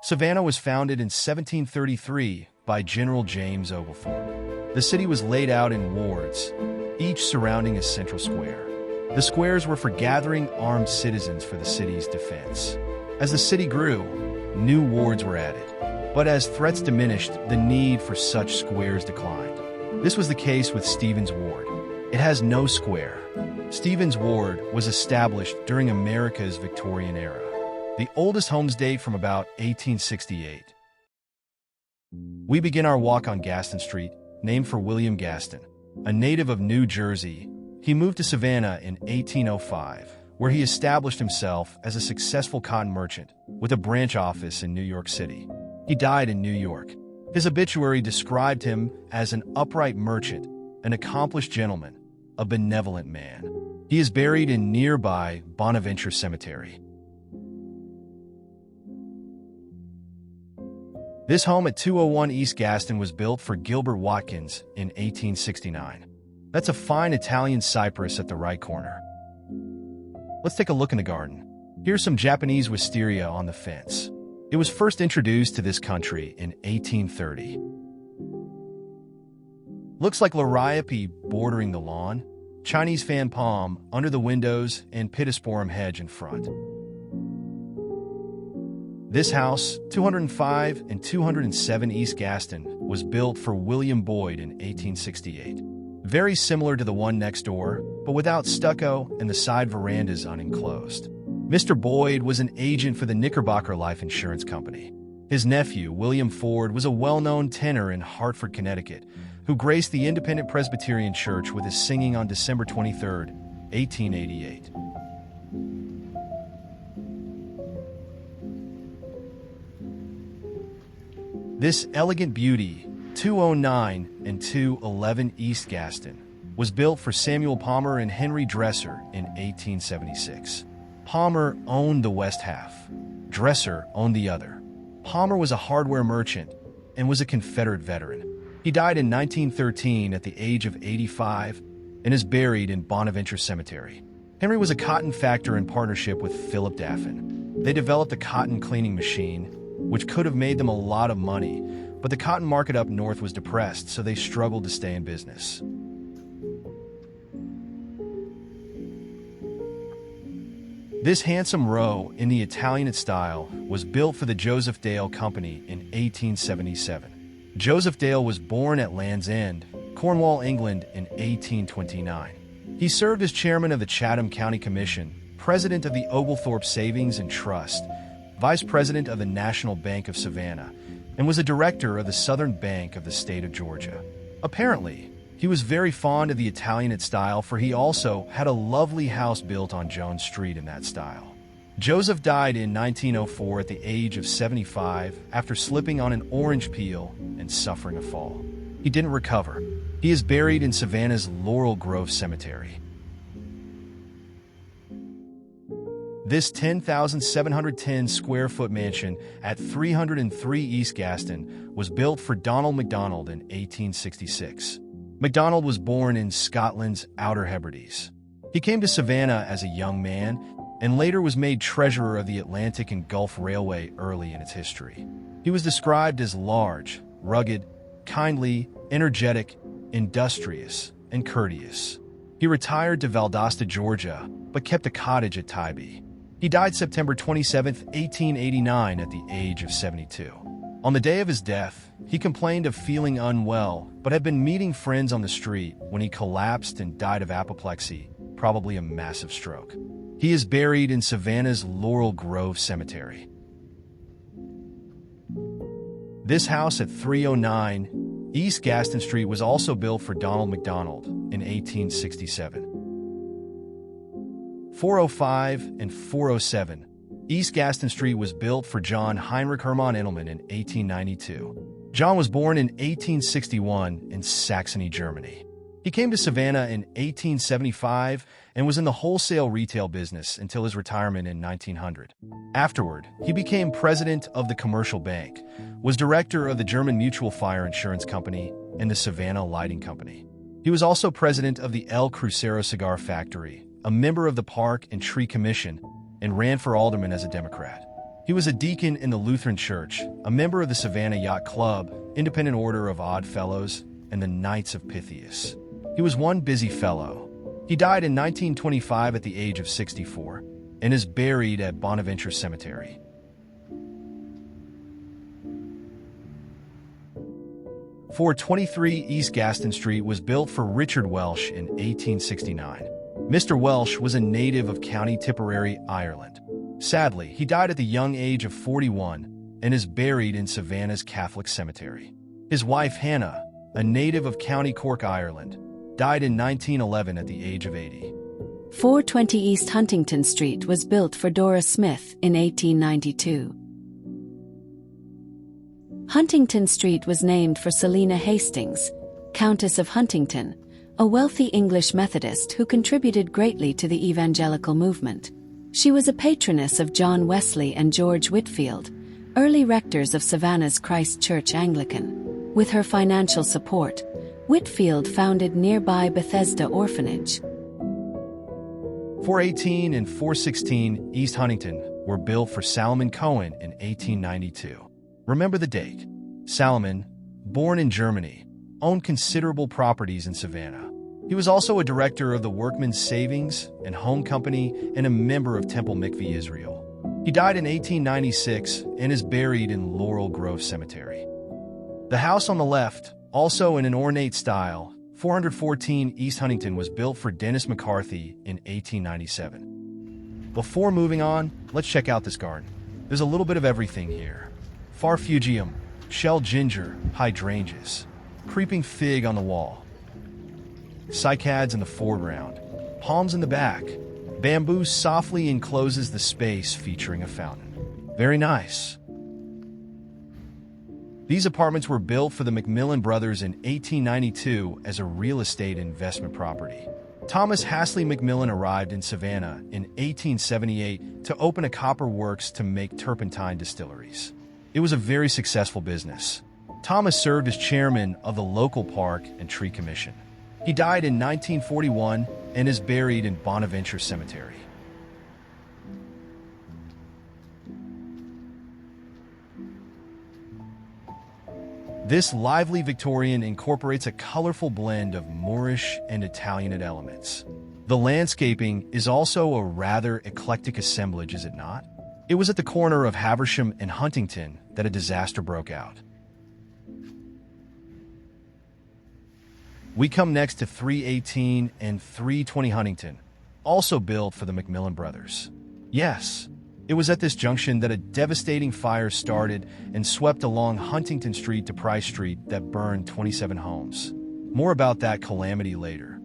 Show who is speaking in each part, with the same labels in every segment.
Speaker 1: Savannah was founded in 1733 by General James Oglethorpe. The city was laid out in wards, each surrounding a central square. The squares were for gathering armed citizens for the city's defense. As the city grew, new wards were added. But as threats diminished, the need for such squares declined. This was the case with Stevens Ward. It has no square. Stevens Ward was established during America's Victorian era. The oldest homes date from about 1868. We begin our walk on Gaston Street, named for William Gaston. A native of New Jersey, he moved to Savannah in 1805, where he established himself as a successful cotton merchant with a branch office in New York City. He died in New York. His obituary described him as an upright merchant, an accomplished gentleman, a benevolent man. He is buried in nearby Bonaventure Cemetery. This home at 201 East Gaston was built for Gilbert Watkins in 1869. That's a fine Italian cypress at the right corner. Let's take a look in the garden. Here's some Japanese wisteria on the fence. It was first introduced to this country in 1830. Looks like liriope bordering the lawn, Chinese fan palm under the windows, and pittosporum hedge in front. This house, 205 and 207 East Gaston, was built for William Boyd in 1868. Very similar to the one next door, but without stucco and the side verandas unenclosed. Mr. Boyd was an agent for the Knickerbocker Life Insurance Company. His nephew, William Ford, was a well-known tenor in Hartford, Connecticut, who graced the Independent Presbyterian Church with his singing on December 23, 1888. This elegant beauty, 209 and 211 East Gaston, was built for Samuel Palmer and Henry Dresser in 1876. Palmer owned the west half. Dresser owned the other. Palmer was a hardware merchant and was a Confederate veteran. He died in 1913 at the age of 85 and is buried in Bonaventure Cemetery. Henry was a cotton factor in partnership with Philip Daffin. They developed a cotton cleaning machine, which could have made them a lot of money, but the cotton market up north was depressed, so they struggled to stay in business. This handsome row in the Italianate style was built for the Joseph Dale Company in 1877. Joseph Dale was born at Lanz End, Cornwall, England in 1829. He served as chairman of the Chatham County Commission, president of the Oglethorpe Savings and Trust, vice president of the National Bank of Savannah, and was a director of the Southern Bank of the state of Georgia. Apparently, he was very fond of the Italianate style, for he also had a lovely house built on Jones Street in that style. Joseph died in 1904 at the age of 75 after slipping on an orange peel and suffering a fall. He didn't recover. He is buried in Savannah's Laurel Grove Cemetery. This 10,710 square foot mansion at 303 East Gaston was built for Donald MacDonald in 1866. MacDonald was born in Scotland's Outer Hebrides. He came to Savannah as a young man and later was made treasurer of the Atlantic and Gulf Railway early in its history. He was described as large, rugged, kindly, energetic, industrious, and courteous. He retired to Valdosta, Georgia, but kept a cottage at Tybee. He died September 27, 1889 at the age of 72. On the day of his death, he complained of feeling unwell, but had been meeting friends on the street when he collapsed and died of apoplexy, probably a massive stroke. He is buried in Savannah's Laurel Grove Cemetery. This house at 309 East Gaston Street was also built for Donald MacDonald in 1867. 405 and 407 East Gaston Street was built for John Heinrich Hermann Engelmann in 1892. John was born in 1861 in Saxony, Germany. He came to Savannah in 1875 and was in the wholesale retail business until his retirement in 1900. Afterward, he became president of the Commercial Bank, was director of the German Mutual Fire Insurance Company and the Savannah Lighting Company. He was also president of the El Crucero Cigar Factory, a member of the Park and Tree Commission, and ran for alderman as a Democrat. He was a deacon in the Lutheran Church, a member of the Savannah Yacht Club, Independent Order of Odd Fellows, and the Knights of Pythias. He was one busy fellow. He died in 1925 at the age of 64 and is buried at Bonaventure Cemetery. .423 East Gaston Street was built for Richard Welsh in 1869. Mr. Welsh was a native of County Tipperary, Ireland. Sadly, he died at the young age of 41 and is buried in Savannah's Catholic Cemetery. His wife, Hannah, a native of County Cork, Ireland, died in 1911 at the age of 80.
Speaker 2: 420 East Huntington Street was built for Dora Smith in 1892. Huntington Street was named for Selina Hastings, Countess of Huntington, a wealthy English Methodist who contributed greatly to the evangelical movement. She was a patroness of John Wesley and George Whitefield, early rectors of Savannah's Christ Church Anglican. With her financial support, Whitefield founded nearby Bethesda Orphanage.
Speaker 1: 418 and 416 East Huntington were built for Salomon Cohen in 1892. Remember the date. Salomon, born in Germany, owned considerable properties in Savannah. He was also a director of the Workmen's Savings and Home Company and a member of Temple Mikveh Israel. He died in 1896 and is buried in Laurel Grove Cemetery. The house on the left, also in an ornate style, 414 East Huntington, was built for Dennis McCarthy in 1897. Before moving on, let's check out this garden. There's a little bit of everything here. Farfugium, shell ginger, hydrangeas, creeping fig on the wall, cycads in the foreground, palms in the back. Bamboo softly encloses the space, featuring a fountain. Very nice. These apartments were built for the McMillan brothers in 1892 as a real estate investment property. Thomas Hasley McMillan arrived in Savannah in 1878 to open a copper works to make turpentine distilleries. It was a very successful business. Thomas served as chairman of the local Park and Tree Commission. He died in 1941 and is buried in Bonaventure Cemetery. This lively Victorian incorporates a colorful blend of Moorish and Italianate elements. The landscaping is also a rather eclectic assemblage, is it not? It was at the corner of Haversham and Huntington that a disaster broke out. We come next to 318 and 320 Huntington, also built for the McMillan brothers. Yes, it was at this junction that a devastating fire started and swept along Huntington Street to Price Street that burned 27 homes. More about that calamity later.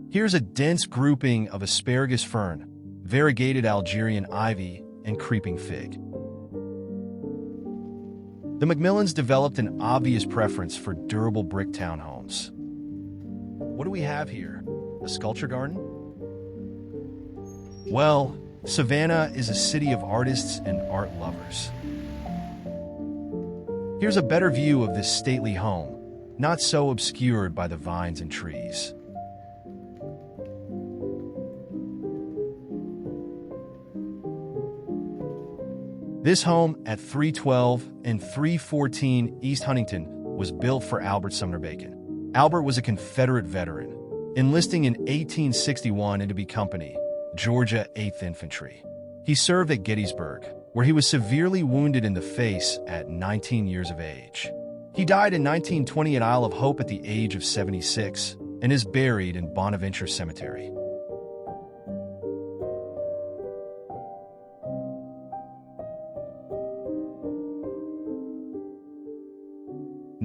Speaker 1: Here's a dense grouping of asparagus fern, variegated Algerian ivy, and creeping fig. The McMillans developed an obvious preference for durable brick townhomes. What do we have here? A sculpture garden? Well, Savannah is a city of artists and art lovers. Here's a better view of this stately home, not so obscured by the vines and trees. This home at 312 and 314 East Huntington was built for Albert Sumner Bacon. Albert was a Confederate veteran, enlisting in 1861 into B Company, Georgia 8th Infantry. He served at Gettysburg, where he was severely wounded in the face at 19 years of age. He died in 1920 at Isle of Hope at the age of 76 and is buried in Bonaventure Cemetery.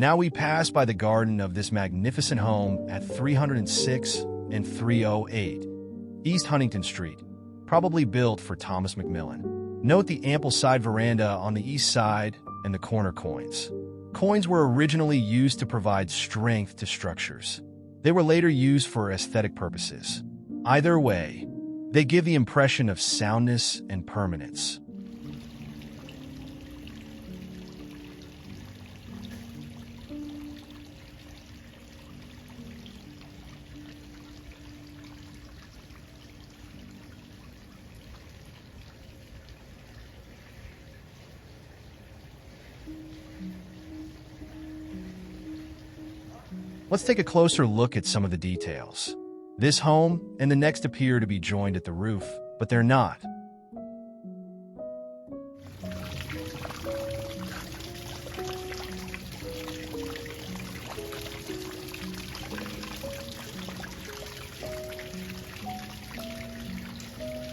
Speaker 1: Now we pass by the garden of this magnificent home at 306 and 308 East Huntington Street, probably built for Thomas McMillan. Note the ample side veranda on the east side and the corner coins. Coins were originally used to provide strength to structures. They were later used for aesthetic purposes. Either way, they give the impression of soundness and permanence. Let's take a closer look at some of the details. This home and the next appear to be joined at the roof, but they're not.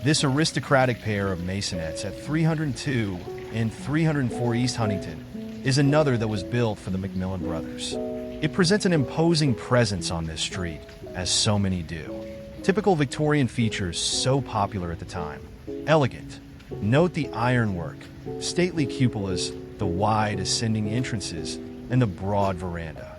Speaker 1: This aristocratic pair of masonettes at 302 and 304 East Huntington is another that was built for the McMillan brothers. It presents an imposing presence on this street, as so many do. Typical Victorian features so popular at the time. Elegant. Note the ironwork, stately cupolas, the wide ascending entrances, and the broad veranda.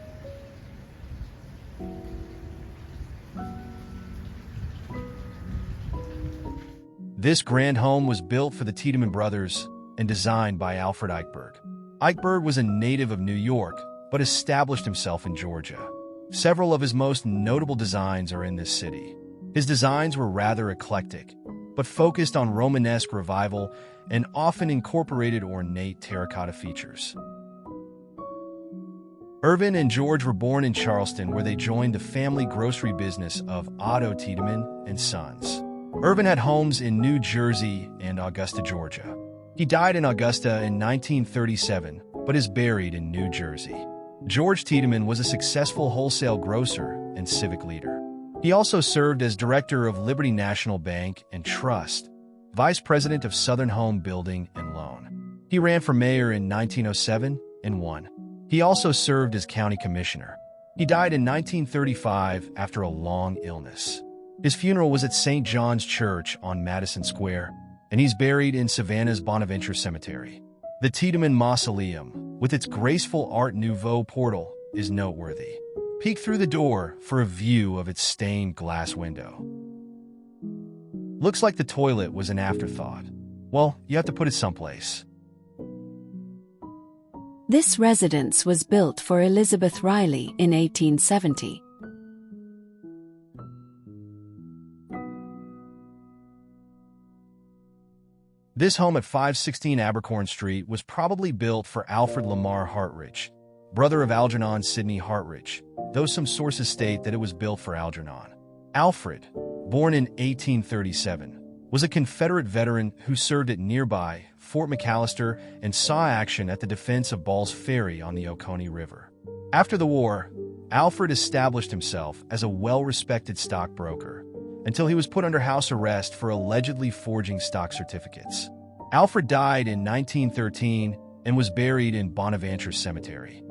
Speaker 1: This grand home was built for the Tiedemann brothers and designed by Alfred Eichberg. Eichberg was a native of New York, but established himself in Georgia. Several of his most notable designs are in this city. His designs were rather eclectic, but focused on Romanesque revival and often incorporated ornate terracotta features. Irvin and George were born in Charleston, where they joined the family grocery business of Otto Tiedemann and Sons. Irvin had homes in New Jersey and Augusta, Georgia. He died in Augusta in 1937, but is buried in New Jersey. George Tiedemann was a successful wholesale grocer and civic leader. He also served as director of Liberty National Bank and Trust, vice president of Southern Home Building and Loan. He ran for mayor in 1907 and won. He also served as county commissioner. He died in 1935 after a long illness. His funeral was at St. John's Church on Madison Square, and he's buried in Savannah's Bonaventure Cemetery. The Tiedemann Mausoleum, with its graceful Art Nouveau portal, is noteworthy. Peek through the door for a view of its stained glass window. Looks like the toilet was an afterthought. Well, you have to put it someplace.
Speaker 2: This residence was built for Elizabeth Riley in 1870.
Speaker 1: This home at 516 Abercorn Street was probably built for Alfred Lamar Hartridge, brother of Algernon Sidney Hartridge, though some sources state that it was built for Algernon. Alfred, born in 1837, was a Confederate veteran who served at nearby Fort McAllister and saw action at the defense of Ball's Ferry on the Oconee River. After the war, Alfred established himself as a well-respected stockbroker until he was put under house arrest for allegedly forging stock certificates. Alfred died in 1913 and was buried in Bonaventure Cemetery.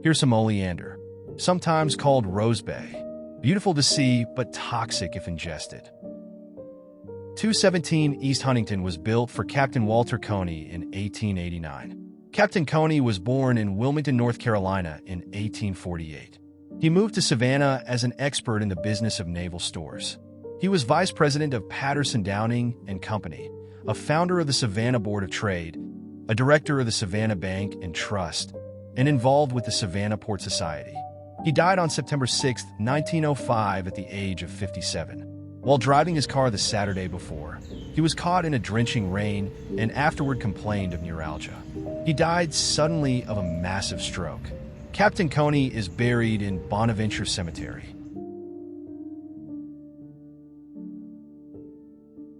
Speaker 1: Here's some oleander, sometimes called rosebay. Beautiful to see, but toxic if ingested. 217 East Huntington was built for Captain Walter Coney in 1889. Captain Coney was born in Wilmington, North Carolina in 1848. He moved to Savannah as an expert in the business of naval stores. He was vice president of Patterson Downing and Company, a founder of the Savannah Board of Trade, a director of the Savannah Bank and Trust, and involved with the Savannah Port Society. He died on September 6, 1905 at the age of 57. While driving his car the Saturday before, he was caught in a drenching rain and afterward complained of neuralgia. He died suddenly of a massive stroke. Captain Coney is buried in Bonaventure Cemetery.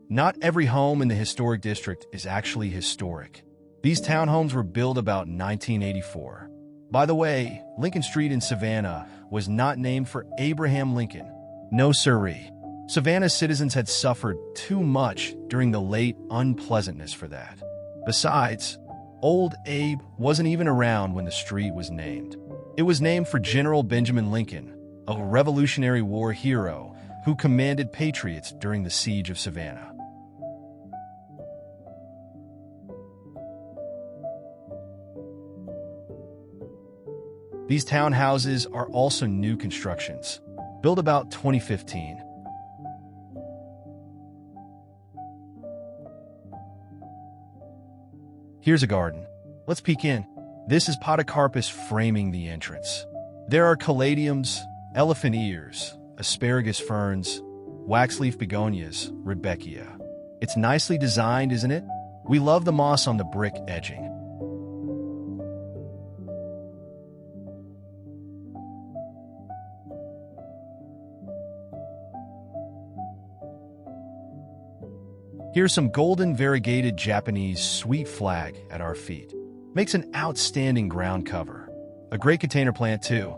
Speaker 1: Not every home in the historic district is actually historic. These townhomes were built about 1984. By the way, Lincoln Street in Savannah was not named for Abraham Lincoln. No siree. Savannah citizens had suffered too much during the late unpleasantness for that. Besides, Old Abe wasn't even around when the street was named. It was named for General Benjamin Lincoln, a Revolutionary War hero who commanded patriots during the Siege of Savannah. These townhouses are also new constructions, built about 2015. Here's a garden. Let's peek in. This is podocarpus framing the entrance. There are caladiums, elephant ears, asparagus ferns, waxleaf begonias, rudbeckia. It's nicely designed, isn't it? We love the moss on the brick edging. Here's some golden variegated Japanese sweet flag at our feet. Makes an outstanding ground cover. A great container plant too.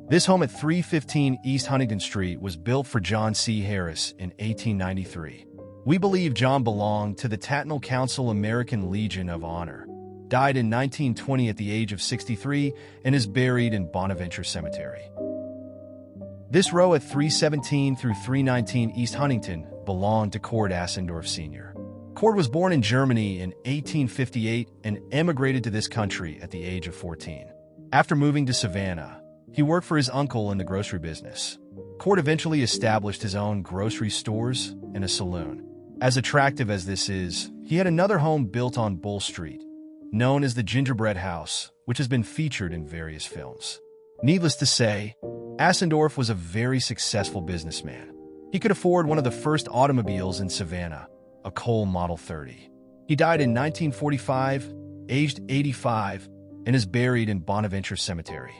Speaker 1: This home at 315 East Huntington Street was built for John C. Harris in 1893. We believe John belonged to the Tatnall Council American Legion of Honor, died in 1920 at the age of 63, and is buried in Bonaventure Cemetery. This row at 317 through 319 East Huntington belonged to Cord Assendorf Sr. Cord was born in Germany in 1858 and emigrated to this country at the age of 14. After moving to Savannah, he worked for his uncle in the grocery business. Cord eventually established his own grocery stores and a saloon. As attractive as this is, he had another home built on Bull Street, known as the Gingerbread House, which has been featured in various films. Needless to say, Assendorf was a very successful businessman. He could afford one of the first automobiles in Savannah, a Cole Model 30. He died in 1945, aged 85, and is buried in Bonaventure Cemetery.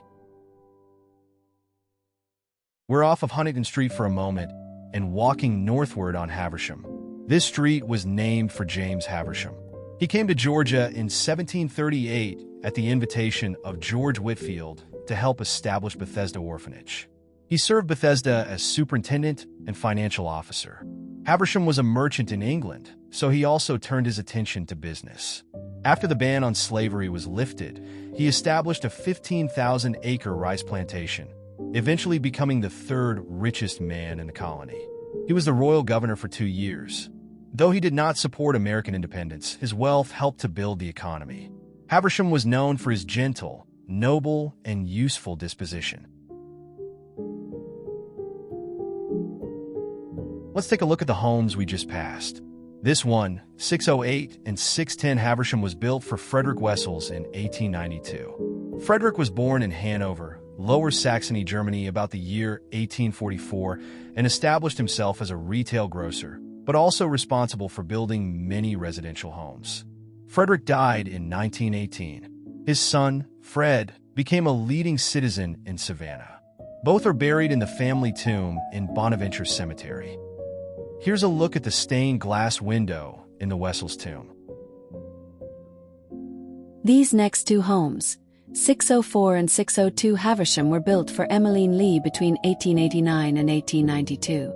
Speaker 1: We're off of Huntington Street for a moment and walking northward on Haversham. This street was named for James Haversham. He came to Georgia in 1738 at the invitation of George Whitfield to help establish Bethesda Orphanage. He served Bethesda as superintendent and financial officer. Haversham was a merchant in England, so he also turned his attention to business. After the ban on slavery was lifted, he established a 15,000-acre rice plantation, eventually becoming the third richest man in the colony. He was the royal governor for 2 years. Though he did not support American independence, his wealth helped to build the economy. Haversham was known for his gentle, noble, and useful disposition. Let's take a look at the homes we just passed. This one, 608 and 610 Haversham, was built for Frederick Wessels in 1892. Frederick was born in Hanover, Lower Saxony, Germany, about the year 1844, and established himself as a retail grocer, but also responsible for building many residential homes. Frederick died in 1918. His son, Fred, became a leading citizen in Savannah. Both are buried in the family tomb in Bonaventure Cemetery. Here's a look at the stained glass window in the Wessels tomb.
Speaker 2: These next two homes, 604 and 602 Haversham, were built for Emmeline Lee between 1889 and 1892.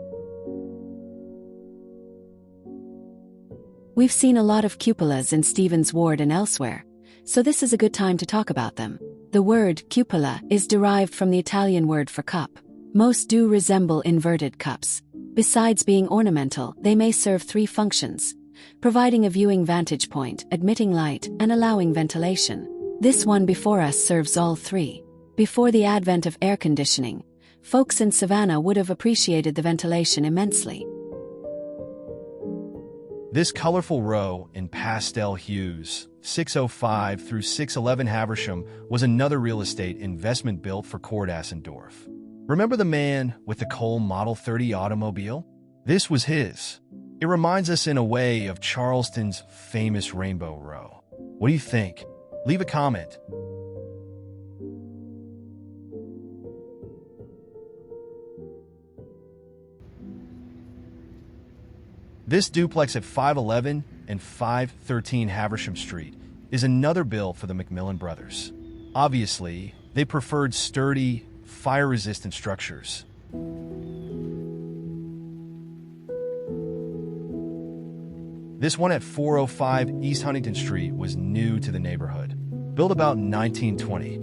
Speaker 2: We've seen a lot of cupolas in Stevens Ward and elsewhere, so this is a good time to talk about them. The word cupola is derived from the Italian word for cup. Most do resemble inverted cups. Besides being ornamental, they may serve 3 functions: providing a viewing vantage point, admitting light, and allowing ventilation. This one before us serves all 3. Before the advent of air conditioning, folks in Savannah would have appreciated the ventilation immensely.
Speaker 1: This colorful row in pastel hues, 605 through 611 Haversham, was another real estate investment built for Cord Assendorf. Remember the man with the Cole Model 30 automobile? This was his. It reminds us in a way of Charleston's famous Rainbow Row. What do you think? Leave a comment. This duplex at 511 and 513 Haversham Street is another build for the McMillan brothers. Obviously, they preferred sturdy, fire-resistant structures. This one at 405 East Huntington Street was new to the neighborhood, built about 1920.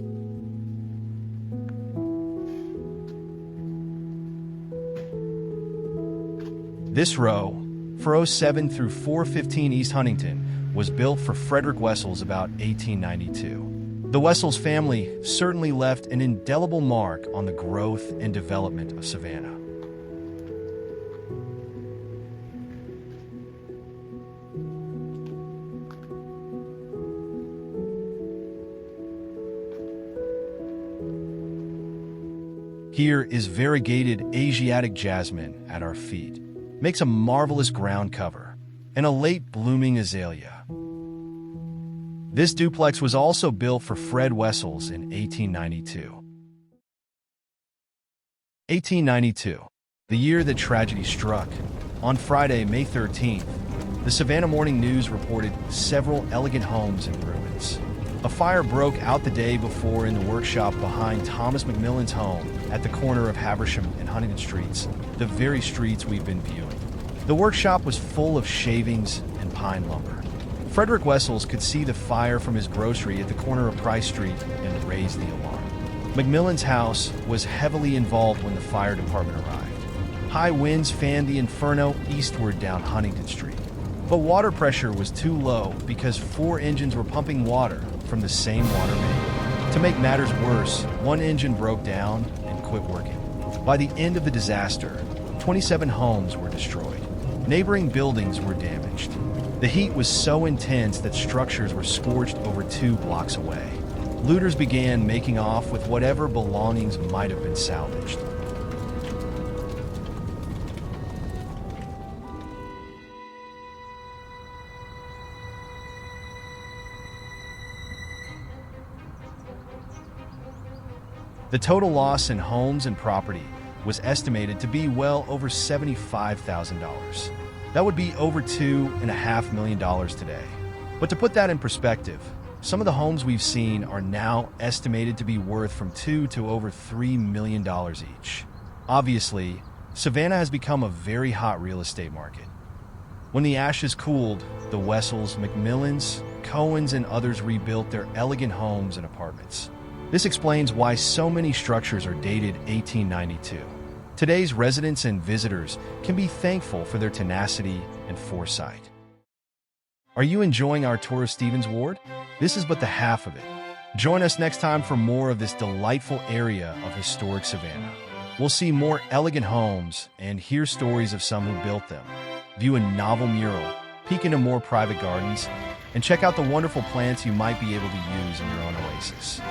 Speaker 1: This row, 407 through 415 East Huntington, was built for Frederick Wessels about 1892. The Wessels family certainly left an indelible mark on the growth and development of Savannah. Here is variegated Asiatic jasmine at our feet. Makes a marvelous ground cover, and a late blooming azalea. This duplex was also built for Fred Wessels in 1892. 1892. the year that tragedy struck. On Friday, May 13th, the Savannah Morning News reported several elegant homes in ruins. A fire broke out the day before in the workshop behind Thomas McMillan's home at the corner of Haversham and Huntington Streets, the very streets we've been viewing. The workshop was full of shavings and pine lumber. Frederick Wessels could see the fire from his grocery at the corner of Price Street and raised the alarm. McMillan's house was heavily involved when the fire department arrived. High winds fanned the inferno eastward down Huntington Street. But water pressure was too low because 4 engines were pumping water from the same water main. To make matters worse, one engine broke down and quit working. By the end of the disaster, 27 homes were destroyed. Neighboring buildings were damaged. The heat was so intense that structures were scorched over 2 blocks away. Looters began making off with whatever belongings might have been salvaged. The total loss in homes and property was estimated to be well over $75,000. That would be over $2.5 million today. But to put that in perspective, some of the homes we've seen are now estimated to be worth from $2 to over $3 million each. Obviously, Savannah has become a very hot real estate market. When the ashes cooled, the Wessels, McMillans, Cohens, and others rebuilt their elegant homes and apartments. This explains why so many structures are dated 1892. Today's residents and visitors can be thankful for their tenacity and foresight. Are you enjoying our tour of Stevens Ward? This is but the half of it. Join us next time for more of this delightful area of historic Savannah. We'll see more elegant homes and hear stories of some who built them, view a novel mural, peek into more private gardens, and check out the wonderful plants you might be able to use in your own oasis.